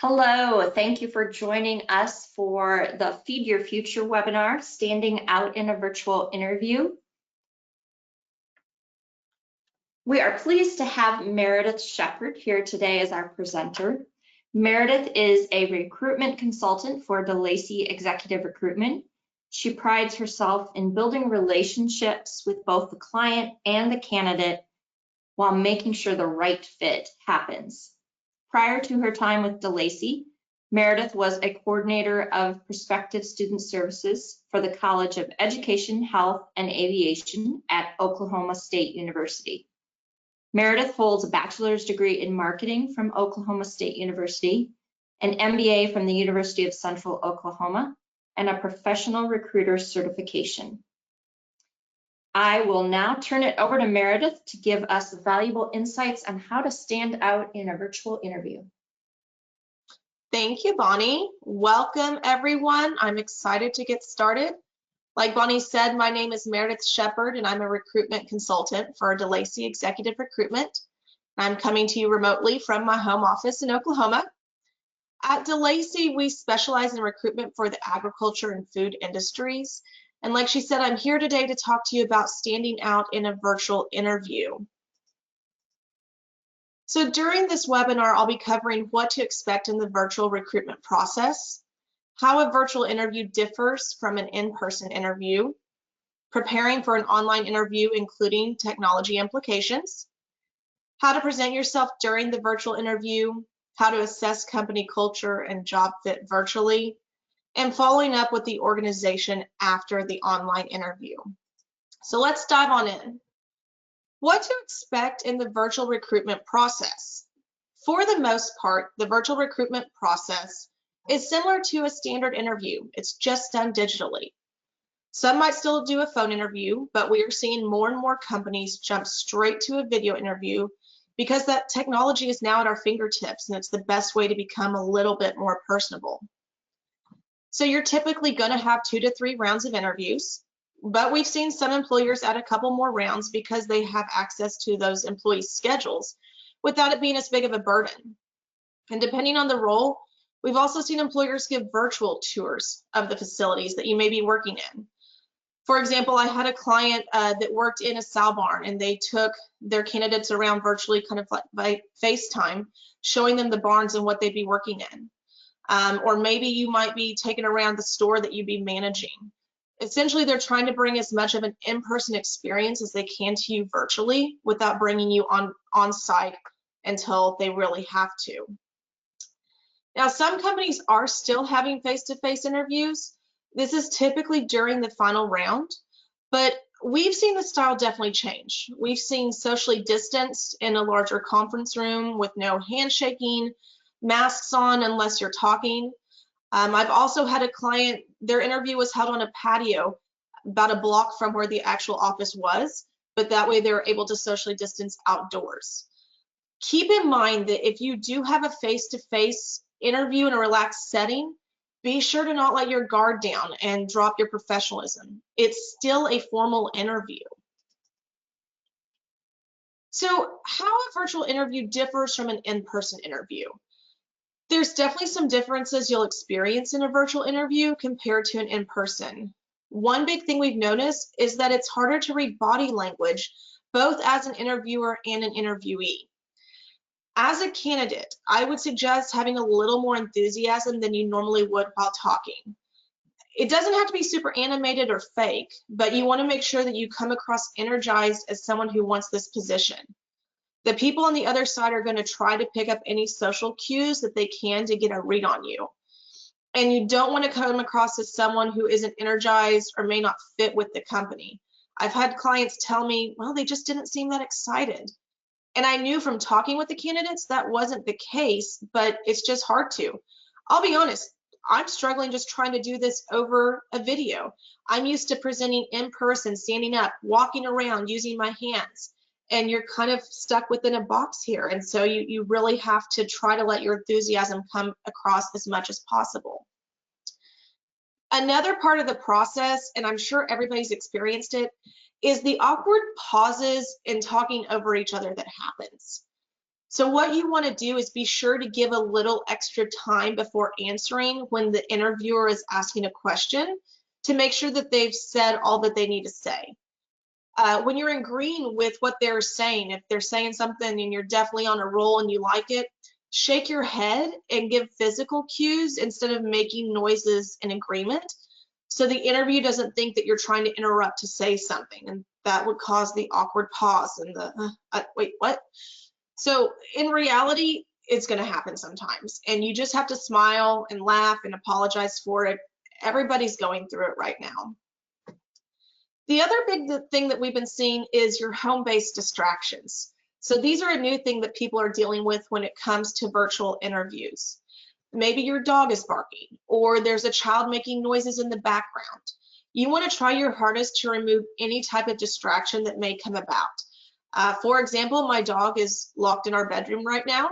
Hello, thank you for joining us for the Feed Your Future webinar, Standing Out in a Virtual Interview. We are pleased to have Meredith Shepard here today as our presenter. Meredith is a recruitment consultant for the Lacy Executive Recruitment. She prides herself in building relationships with both the client and the candidate while making sure the right fit happens. Prior to her time with Lacy, Meredith was a coordinator of prospective student services for the College of Education, Health, and Aviation at Oklahoma State University. Meredith holds a bachelor's degree in marketing from Oklahoma State University, an MBA from the University of Central Oklahoma, and a professional recruiter certification. I will now turn it over to Meredith to give us valuable insights on how to stand out in a virtual interview. Thank you, Bonnie. Welcome, everyone. I'm excited to get started. Like Bonnie said, my name is Meredith Shepard, and I'm a recruitment consultant for Lacy Executive Recruitment. I'm coming to you remotely from my home office in Oklahoma. At Lacy, we specialize in recruitment for the agriculture and food industries. And like she said, I'm here today to talk to you about standing out in a virtual interview. So during this webinar, I'll be covering what to expect in the virtual recruitment process, how a virtual interview differs from an in-person interview, preparing for an online interview, including technology implications, how to present yourself during the virtual interview, how to assess company culture and job fit virtually, and following up with the organization after the online interview. So let's dive on in. What to expect in the virtual recruitment process. For the most part, the virtual recruitment process is similar to a standard interview. It's just done digitally. Some might still do a phone interview, but we are seeing more and more companies jump straight to a video interview because that technology is now at our fingertips and it's the best way to become a little bit more personable. So you're typically going to have 2 to 3 rounds of interviews. But we've seen some employers add a couple more rounds because they have access to those employees' schedules without it being as big of a burden. And depending on the role, we've also seen employers give virtual tours of the facilities that you may be working in. For example, I had a client that worked in a sow barn, and they took their candidates around virtually, kind of like by FaceTime, showing them the barns and what they'd be working in. Or maybe you might be taken around the store that you'd be managing. Essentially, they're trying to bring as much of an in-person experience as they can to you virtually without bringing you on site until they really have to. Now, some companies are still having face-to-face interviews. This is typically during the final round, but we've seen the style definitely change. We've seen socially distanced in a larger conference room with no handshaking, masks on unless you're talking. I've also had a client, their interview was held on a patio about a block from where the actual office was, but that way they were able to socially distance outdoors. Keep in mind that if you do have a face-to-face interview in a relaxed setting, be sure to not let your guard down and drop your professionalism. It's still a formal interview. So how a virtual interview differs from an in-person interview. There's definitely some differences you'll experience in a virtual interview compared to an in-person. One big thing we've noticed is that it's harder to read body language, both as an interviewer and an interviewee. As a candidate, I would suggest having a little more enthusiasm than you normally would while talking. It doesn't have to be super animated or fake, but you want to make sure that you come across energized as someone who wants this position. The people on the other side are going to try to pick up any social cues that they can to get a read on you. And you don't want to come across as someone who isn't energized or may not fit with the company. I've had clients tell me, well, they just didn't seem that excited. And I knew from talking with the candidates that wasn't the case, but it's just hard to. I'll be honest, I'm struggling just trying to do this over a video. I'm used to presenting in person, standing up, walking around, using my hands. And you're kind of stuck within a box here. And so you really have to try to let your enthusiasm come across as much as possible. Another part of the process, and I'm sure everybody's experienced it, is the awkward pauses in talking over each other that happens. So what you want to do is be sure to give a little extra time before answering when the interviewer is asking a question to make sure that they've said all that they need to say. When you're agreeing with what they're saying, if they're saying something and you're definitely on a roll and you like it, shake your head and give physical cues instead of making noises in agreement, so the interview doesn't think that you're trying to interrupt to say something, and that would cause the awkward pause and the wait, what? So in reality, it's going to happen sometimes, and you just have to smile and laugh and apologize for it. Everybody's going through it right now. The other big thing that we've been seeing is your home-based distractions. So these are a new thing that people are dealing with when it comes to virtual interviews. Maybe your dog is barking, or there's a child making noises in the background. You want to try your hardest to remove any type of distraction that may come about. For example, my dog is locked in our bedroom right now,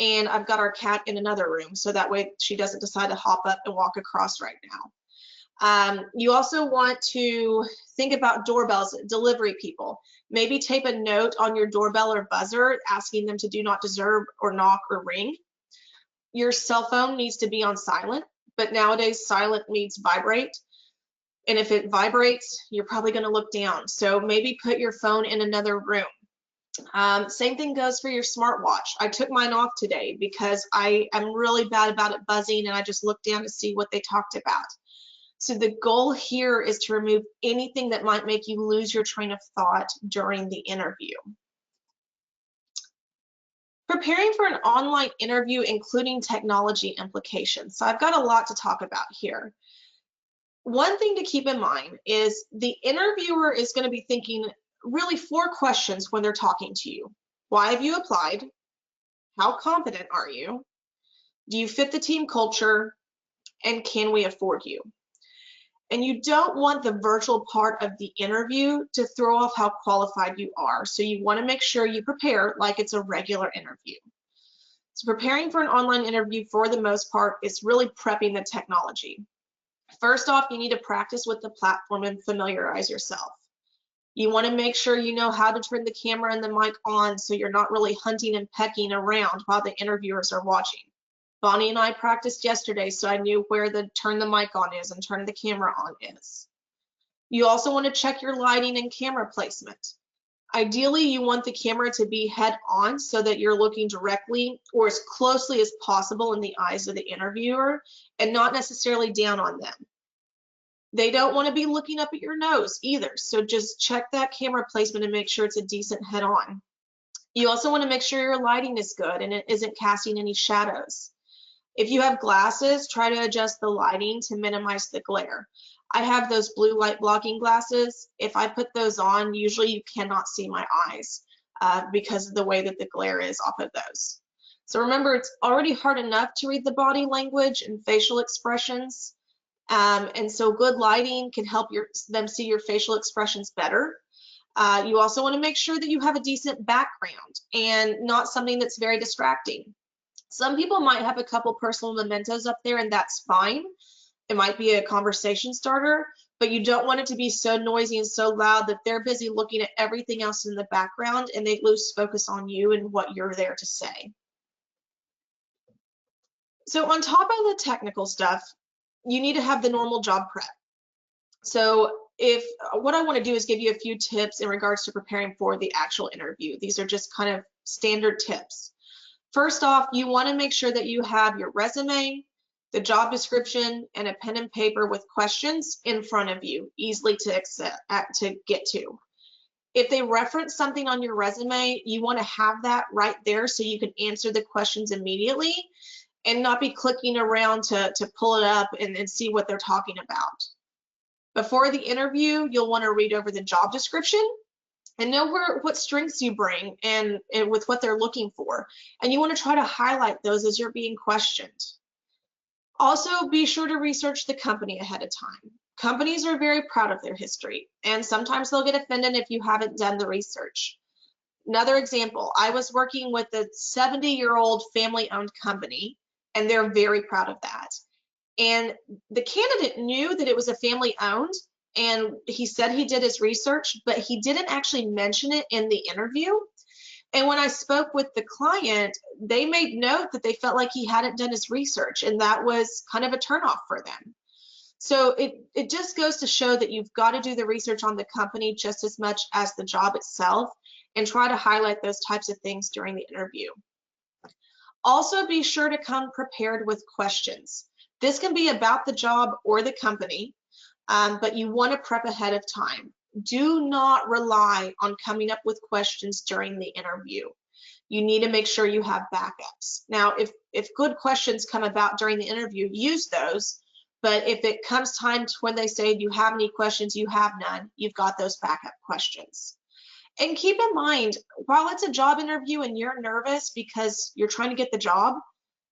and I've got our cat in another room, so that way she doesn't decide to hop up and walk across right now. You also want to think about doorbells, delivery people. Maybe tape a note on your doorbell or buzzer asking them to do not disturb or knock or ring. Your cell phone needs to be on silent, but nowadays silent means vibrate. And if it vibrates, you're probably going to look down. So maybe put your phone in another room. Same thing goes for your smartwatch. I took mine off today because I am really bad about it buzzing, and I just looked down to see what they talked about. So the goal here is to remove anything that might make you lose your train of thought during the interview. Preparing for an online interview, including technology implications. So I've got a lot to talk about here. One thing to keep in mind is the interviewer is going to be thinking really 4 questions when they're talking to you. Why have you applied? How confident are you? Do you fit the team culture? And can we afford you? And you don't want the virtual part of the interview to throw off how qualified you are. So you want to make sure you prepare like it's a regular interview. So preparing for an online interview, for the most part, is really prepping the technology. First off, you need to practice with the platform and familiarize yourself. You want to make sure you know how to turn the camera and the mic on so you're not really hunting and pecking around while the interviewers are watching. Bonnie and I practiced yesterday, so I knew where the turn the mic on is and turn the camera on is. You also want to check your lighting and camera placement. Ideally, you want the camera to be head on so that you're looking directly or as closely as possible in the eyes of the interviewer and not necessarily down on them. They don't want to be looking up at your nose either, so just check that camera placement and make sure it's a decent head on. You also want to make sure your lighting is good and it isn't casting any shadows. If you have glasses, try to adjust the lighting to minimize the glare. I have those blue light blocking glasses. If I put those on, usually you cannot see my eyes because of the way that the glare is off of those. So remember, it's already hard enough to read the body language and facial expressions. And so good lighting can help them see your facial expressions better. You also want to make sure that you have a decent background and not something that's very distracting. Some people might have a couple personal mementos up there, and that's fine. It might be a conversation starter, but you don't want it to be so noisy and so loud that they're busy looking at everything else in the background and they lose focus on you and what you're there to say. So on top of the technical stuff, you need to have the normal job prep. So what I want to do is give you a few tips in regards to preparing for the actual interview. These are just kind of standard tips. First off, you want to make sure that you have your resume, the job description, and a pen and paper with questions in front of you, easily to get to. If they reference something on your resume, you want to have that right there so you can answer the questions immediately and not be clicking around to pull it up and see what they're talking about. Before the interview, you'll want to read over the job description and know what strengths you bring and with what they're looking for. And you want to try to highlight those as you're being questioned. Also, be sure to research the company ahead of time. Companies are very proud of their history, and sometimes they'll get offended if you haven't done the research. Another example, I was working with a 70-year-old family-owned company, and they're very proud of that. And the candidate knew that it was a family-owned, and he said he did his research, but he didn't actually mention it in the interview. And when I spoke with the client, they made note that they felt like he hadn't done his research, and that was kind of a turnoff for them. So it just goes to show that you've got to do the research on the company just as much as the job itself, and try to highlight those types of things during the interview. Also, be sure to come prepared with questions. This can be about the job or the company, but you want to prep ahead of time. Do not rely on coming up with questions during the interview. You need to make sure you have backups. Now, if good questions come about during the interview, use those. But if it comes time to when they say, do you have any questions? You have none. You've got those backup questions. And keep in mind, while it's a job interview and you're nervous because you're trying to get the job,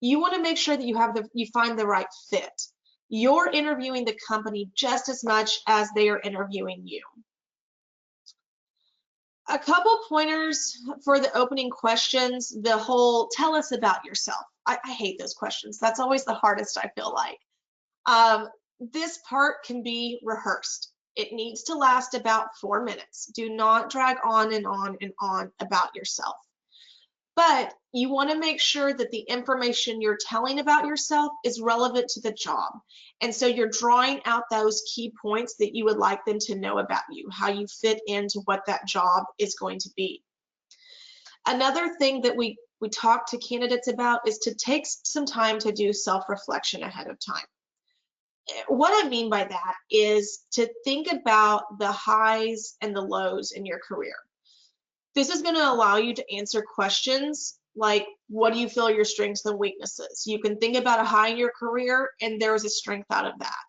you want to make sure that you find the right fit. You're interviewing the company just as much as they are interviewing you. A couple pointers for the opening questions, the whole tell us about yourself. I hate those questions. That's always the hardest, I feel like. This part can be rehearsed. It needs to last about 4 minutes. Do not drag on and on and on about yourself. But you want to make sure that the information you're telling about yourself is relevant to the job. And so you're drawing out those key points that you would like them to know about you, how you fit into what that job is going to be. Another thing that we talk to candidates about is to take some time to do self-reflection ahead of time. What I mean by that is to think about the highs and the lows in your career. This is going to allow you to answer questions like, what do you feel are your strengths and weaknesses? You can think about a high in your career and there was a strength out of that.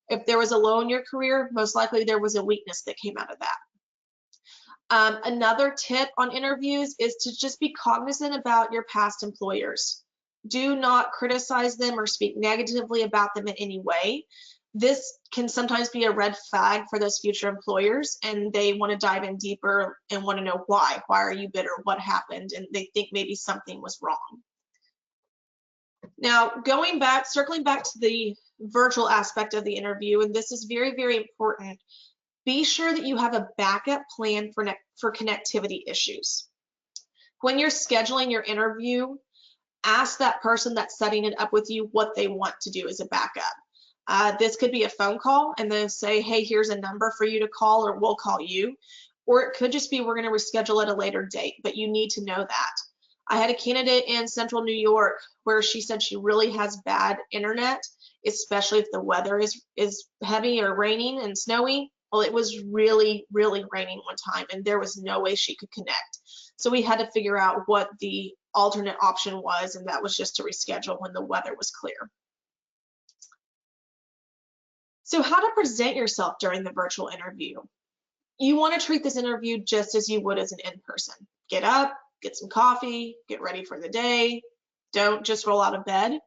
If there was a low in your career, most likely there was a weakness that came out of that. Another tip on interviews is to just be cognizant about your past employers. Do not criticize them or speak negatively about them in any way. This can sometimes be a red flag for those future employers, and they want to dive in deeper and want to know why. Why are you bitter? What happened? And they think maybe something was wrong. Now, circling back to the virtual aspect of the interview, and this is very, very important, be sure that you have a backup plan for connectivity issues. When you're scheduling your interview, ask that person that's setting it up with you what they want to do as a backup. This could be a phone call and they'll say, hey, here's a number for you to call, or we'll call you. Or it could just be, we're going to reschedule at a later date, but you need to know that. I had a candidate in central New York where she said she really has bad internet, especially if the weather is heavy or raining and snowy. Well, it was really, really raining one time and there was no way she could connect. So we had to figure out what the alternate option was, and that was just to reschedule when the weather was clear. So how to present yourself during the virtual interview. You want to treat this interview just as you would as an in-person. Get up, get some coffee, get ready for the day. Don't just roll out of bed.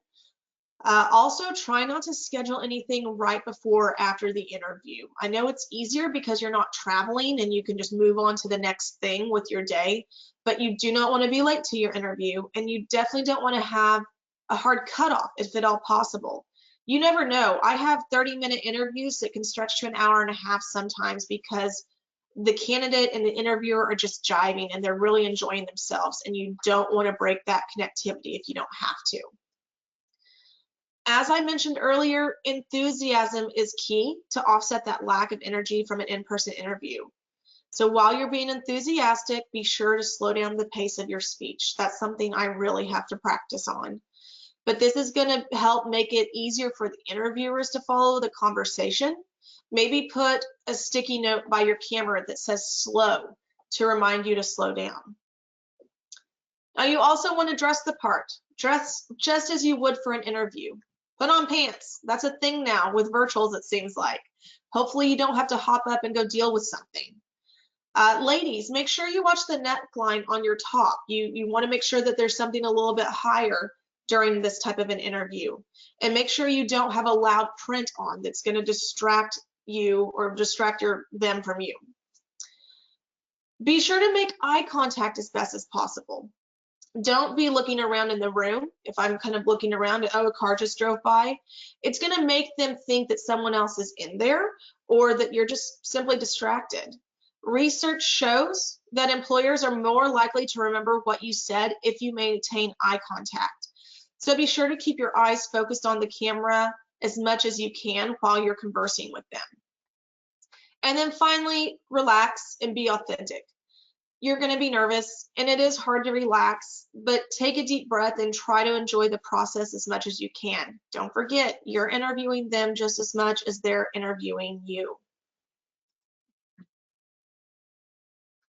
Also, try not to schedule anything right before or after the interview. I know it's easier because you're not traveling and you can just move on to the next thing with your day, but you do not want to be late to your interview, and you definitely don't want to have a hard cutoff if at all possible. You never know. I have 30-minute interviews that can stretch to an hour and a half sometimes because the candidate and the interviewer are just jiving and they're really enjoying themselves, and you don't want to break that connectivity if you don't have to. As I mentioned earlier, enthusiasm is key to offset that lack of energy from an in-person interview. So while you're being enthusiastic, be sure to slow down the pace of your speech. That's something I really have to practice on. But this is going to help make it easier for the interviewers to follow the conversation. Maybe put a sticky note by your camera that says slow to remind you to slow down. Now, you also want to dress the part. Dress just as you would for an interview. Put on pants. That's a thing now with virtuals, it seems like. Hopefully you don't have to hop up and go deal with something. Ladies, make sure you watch the neckline on your top. You want to make sure that there's something a little bit higher during this type of an interview. And make sure you don't have a loud print on that's going to distract you or distract them from you. Be sure to make eye contact as best as possible. Don't be looking around in the room. If I'm kind of looking around, oh, a car just drove by, it's going to make them think that someone else is in there or that you're just simply distracted. Research shows that employers are more likely to remember what you said if you maintain eye contact. So be sure to keep your eyes focused on the camera as much as you can while you're conversing with them. And then finally, relax and be authentic. You're going to be nervous and it is hard to relax, but take a deep breath and try to enjoy the process as much as you can. Don't forget, you're interviewing them just as much as they're interviewing you.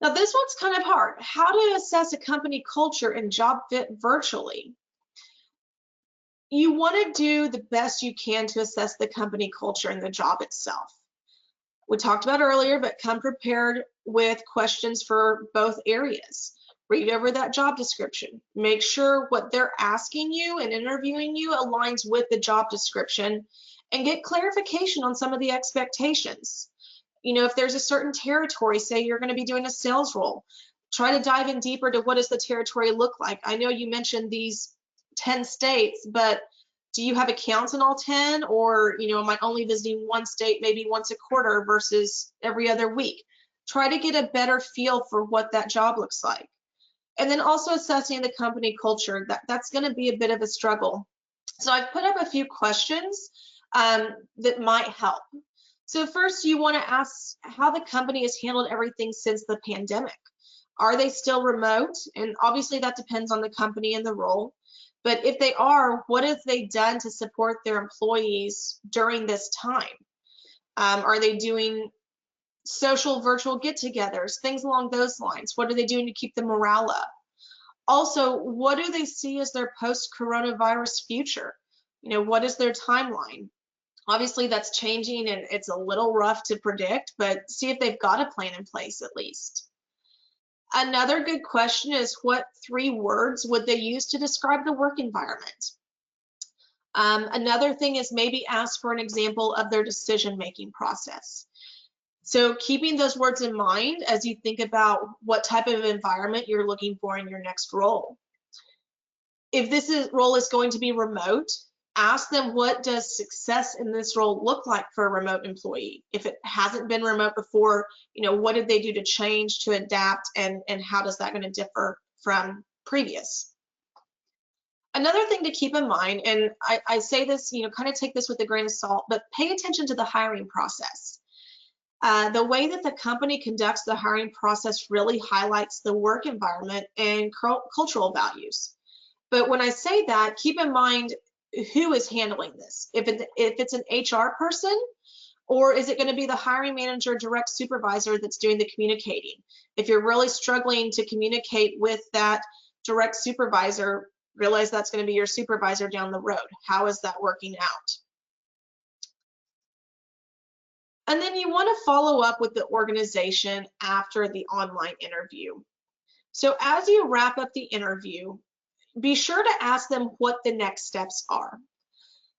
Now, this one's kind of hard. How to assess a company culture and job fit virtually? You want to do the best you can to assess the company culture and the job itself. We talked about earlier, but come prepared with questions for both areas. Read over that job description. Make sure what they're asking you and interviewing you aligns with the job description, and get clarification on some of the expectations. You know, if there's a certain territory, say you're going to be doing a sales role, try to dive in deeper to what does the territory look like. I know you mentioned these 10 states, but do you have accounts in all 10? Or, you know, am I only visiting one state maybe once a quarter versus every other week? Try to get a better feel for what that job looks like. And then also assessing the company culture, that's going to be a bit of a struggle. So I've put up a few questions that might help. So first, you want to ask how the company has handled everything since the pandemic. Are they still remote? And obviously that depends on the company and the role. But if they are, what have they done to support their employees during this time? Are they doing social virtual get-togethers, things along those lines? What are they doing to keep the morale up? Also, what do they see as their post-coronavirus future? You know, what is their timeline? Obviously, that's changing and it's a little rough to predict, but see if they've got a plan in place at least. Another good question is, what 3 words would they use to describe the work environment? Another thing is maybe ask for an example of their decision-making process. So keeping those words in mind as you think about what type of environment you're looking for in your next role. If this role is going to be remote, ask them, what does success in this role look like for a remote employee? If it hasn't been remote before, you know, what did they do to change, to adapt, and how does that going to differ from previous? Another thing to keep in mind, and I say this, you know, kind of take this with a grain of salt, but pay attention to the hiring process. The way that the company conducts the hiring process really highlights the work environment and cultural values. But when I say that, keep in mind who is handling this. If it's an HR person, or is it going to be the hiring manager, direct supervisor that's doing the communicating? If you're really struggling to communicate with that direct supervisor, realize that's going to be your supervisor down the road. How is that working out? And then you want to follow up with the organization after the online interview. So as you wrap up the interview, be sure to ask them what the next steps are.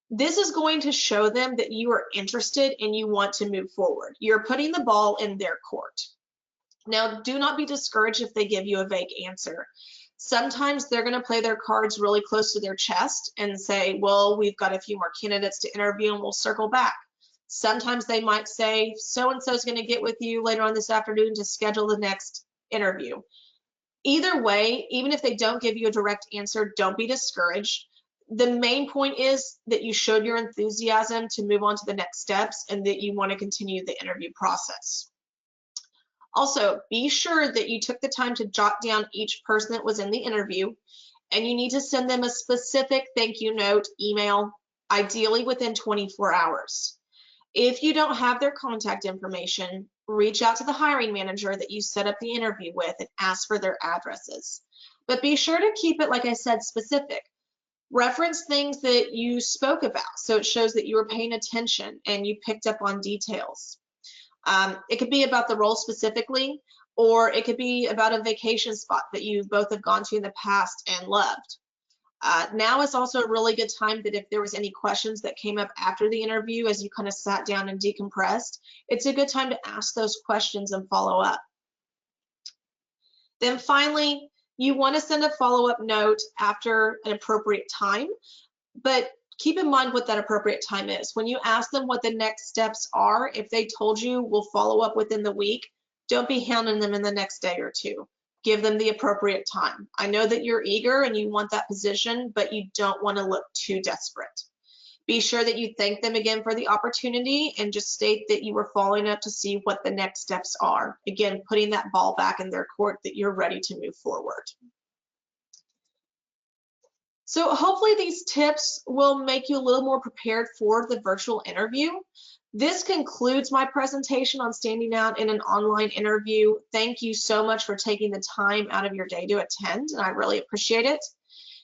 This is going to show them that you are interested and you want to move forward. You're putting the ball in their court. Now, do not be discouraged if they give you a vague answer. Sometimes they're going to play their cards really close to their chest and say, well, we've got a few more candidates to interview and we'll circle back. Sometimes they might say, so-and-so is going to get with you later on this afternoon to schedule the next interview. Either way, even if they don't give you a direct answer, don't be discouraged. The main point is that you showed your enthusiasm to move on to the next steps and that you want to continue the interview process. Also, be sure that you took the time to jot down each person that was in the interview, and you need to send them a specific thank you note, email, ideally within 24 hours. If you don't have their contact information, reach out to the hiring manager that you set up the interview with and ask for their addresses. But be sure to keep it, like I said, specific. Reference things that you spoke about so it shows that you were paying attention and you picked up on details. It could be about the role specifically, or it could be about a vacation spot that you both have gone to in the past and loved. Now is also a really good time that if there was any questions that came up after the interview as you kind of sat down and decompressed, it's a good time to ask those questions and follow up. Then finally, you want to send a follow-up note after an appropriate time, but keep in mind what that appropriate time is. When you ask them what the next steps are, if they told you we'll follow up within the week, Don't be hounding them in the next day or two. Give them the appropriate time. I know that you're eager and you want that position, but you don't want to look too desperate. Be sure that you thank them again for the opportunity and just state that you were following up to see what the next steps are. Again, putting that ball back in their court that you're ready to move forward. So hopefully these tips will make you a little more prepared for the virtual interview. This concludes my presentation on standing out in an online interview. Thank you so much for taking the time out of your day to attend, and I really appreciate it.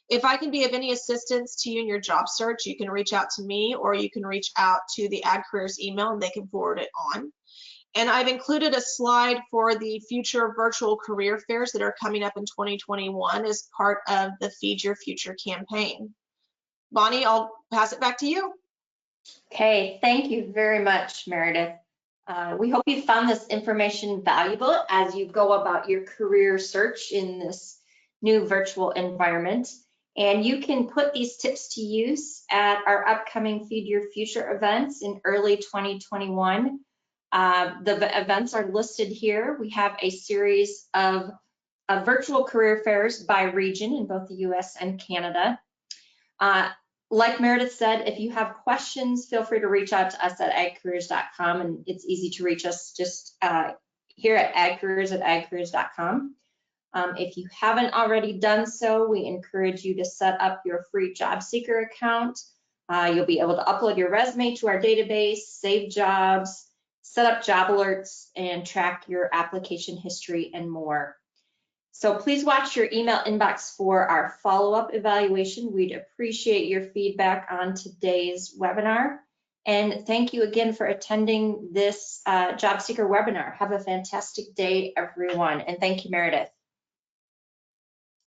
If I can be of any assistance to you in your job search, you can reach out to me or you can reach out to the Ag Careers email and they can forward it on. And I've included a slide for the future virtual career fairs that are coming up in 2021 as part of the Feed Your Future campaign. Bonnie, I'll pass it back to you. Okay, thank you very much, Meredith. We hope you found this information valuable as you go about your career search in this new virtual environment. And you can put these tips to use at our upcoming Feed Your Future events in early 2021. The events are listed here. We have a series of virtual career fairs by region in both the US and Canada. Like Meredith said, if you have questions, feel free to reach out to us at agcareers.com, and it's easy to reach us just here at agcareers@agcareers.com. If you haven't already done so, we encourage you to set up your free job seeker account. You'll be able to upload your resume to our database, save jobs, set up job alerts, and track your application history and more. So please watch your email inbox for our follow-up evaluation. We'd appreciate your feedback on today's webinar. And thank you again for attending this job seeker webinar. Have a fantastic day, everyone. And thank you, Meredith.